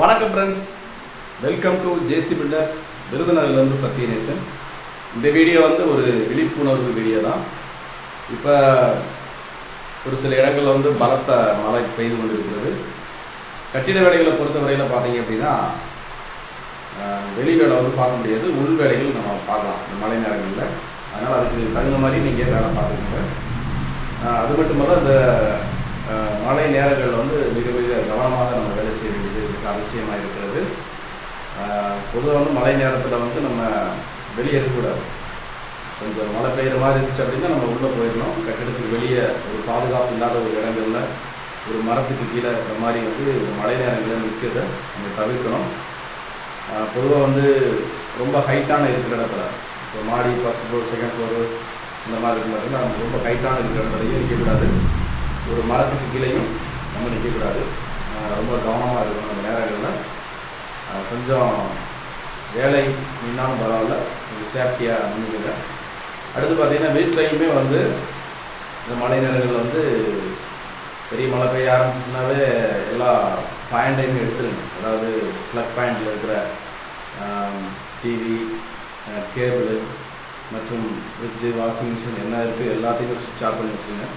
வணக்கம் friends, welcome to JC builders. விருதுநகர்லேருந்து சத்யநேசன். இந்த வீடியோ ஒரு விழிப்புணர்வு வீடியோ தான். இப்போ ஒரு சில இடங்களில் பலத்த மழை பெய்து கொண்டு இருக்கிறது. கட்டிட வேலைகளை பொறுத்த வரையில் பார்த்தீங்க அப்படின்னா வெளி வேலை பார்க்க முடியாது, உள் வேலைகள் நம்ம பார்க்கலாம் இந்த மழை நேரங்களில். அதனால் அதுக்கு தகுந்த மாதிரி நீங்கள் வேலை பார்த்துக்கோங்க. அது மட்டுமல்ல, இந்த மழை நேரங்களில் மிக மிக கவனமாக நம்ம வேலை செய்ய வேண்டியது அவசியமாக இருக்கிறது. பொதுவாக மழை நேரத்தில் நம்ம வெளியே இருக்கக்கூடாது. கொஞ்சம் மழை பெய்கிற மாதிரி இருந்துச்சு அப்படின்னா நம்ம உள்ளே போயிடணும். கட்டிடத்துக்கு வெளியே ஒரு பாதுகாப்பு இல்லாத ஒரு இடங்களில் ஒரு மரத்துக்கு கீழே இந்த மாதிரி மழை நேரங்களில் நிற்கிறத நம்ம தவிர்க்கணும். பொதுவாக ரொம்ப ஹைட்டான இருக்கிற இடத்துல, இப்போ மாடி ஃபஸ்ட் ஃப்ளோர் செகண்ட் ஃப்ளோரு இந்த மாதிரி இருக்கும் பார்த்தீங்கன்னா நம்ம ரொம்ப ஹைட்டான இருக்கிற இடத்துலையும் நிற்கக்கூடாது. ஒரு மரத்துக்கு கீழேயும் நம்ம நிற்கக்கூடாது. ரொம்ப கவனமாக இருக்கணும். அந்த நேரங்களில் கொஞ்சம் வேலை நின்னாலும் பரவாயில்ல, கொஞ்சம் சேஃப்டியாக நின்றுங்க. அடுத்து பார்த்திங்கன்னா வீட்லையுமே இந்த மழை நேரங்களில் பெரிய மழை பெய்ய ஆரம்பிச்சிச்சுனாவே எல்லா பாயிண்டையுமே எடுத்துருங்க. அதாவது ப்ளக் பாயிண்டில் இருக்கிற டிவி, கேபிள் மற்றும் ஃப்ரிட்ஜு, வாஷிங் மிஷின் என்ன இருக்குது எல்லாத்தையுமே சுவிட்ச் ஆஃப் பண்ணி வச்சுருங்க.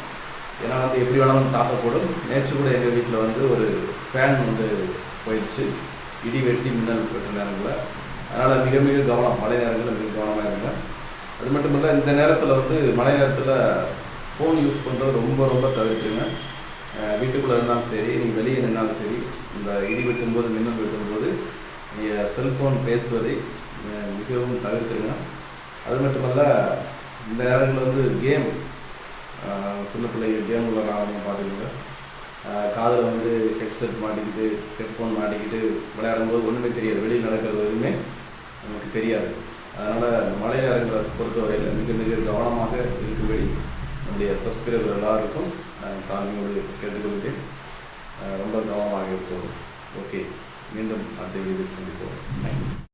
ஏன்னா எப்படி வேணாலும் தாக்கக்கூடும். நேற்று கூட எங்கள் வீட்டில் ஒரு ஃபேன் போயிடுச்சு, இடி வெட்டி மின்னல் பெற்ற நேரங்களில். அதனால் மிக மிக கவனம், மழை நேரங்களில் மிக கவனமாக இருங்க. அது மட்டும் இல்லை, இந்த நேரத்தில் மழை நேரத்தில் ஃபோன் யூஸ் பண்ணுறது ரொம்ப ரொம்ப தவிர்த்துருங்க. வீட்டுக்குள்ளே இருந்தாலும் சரி, நீங்கள் வெளியே நின்னாலும் சரி, இந்த இடி வெட்டும்போது மின்னல் வெட்டும்போது நீங்கள் செல்ஃபோன் பேசுவதை மிகவும் தவிர்த்துருங்க. அது மட்டுமல்ல, இந்த நேரங்களில் கேம், சின்ன பிள்ளைங்க கேம் விளையாடுறாங்க பார்த்துக்கோங்க. காதில் ஹெட்செட் மாட்டிக்கிட்டு ஹெட்ஃபோன் மாட்டிக்கிட்டு விளையாடும்போது ஒன்றுமே தெரியாது, வெளியில் நடக்கிறது எதுவுமே நமக்கு தெரியாது. அதனால் இந்த மழை நேரங்களை பொறுத்தவரையில் மிக மிக கவனமாக இருக்கும்படி நம்முடைய சப்ஸ்கிரைபர் எல்லாருக்கும் தாழ்மையோடு கேட்டுக்கொள்கிறேன். ரொம்ப கவனமாக இருக்கும். ஓகே, மீண்டும் அடுத்த வீடியோ சந்திப்போம். தேங்க்யூ.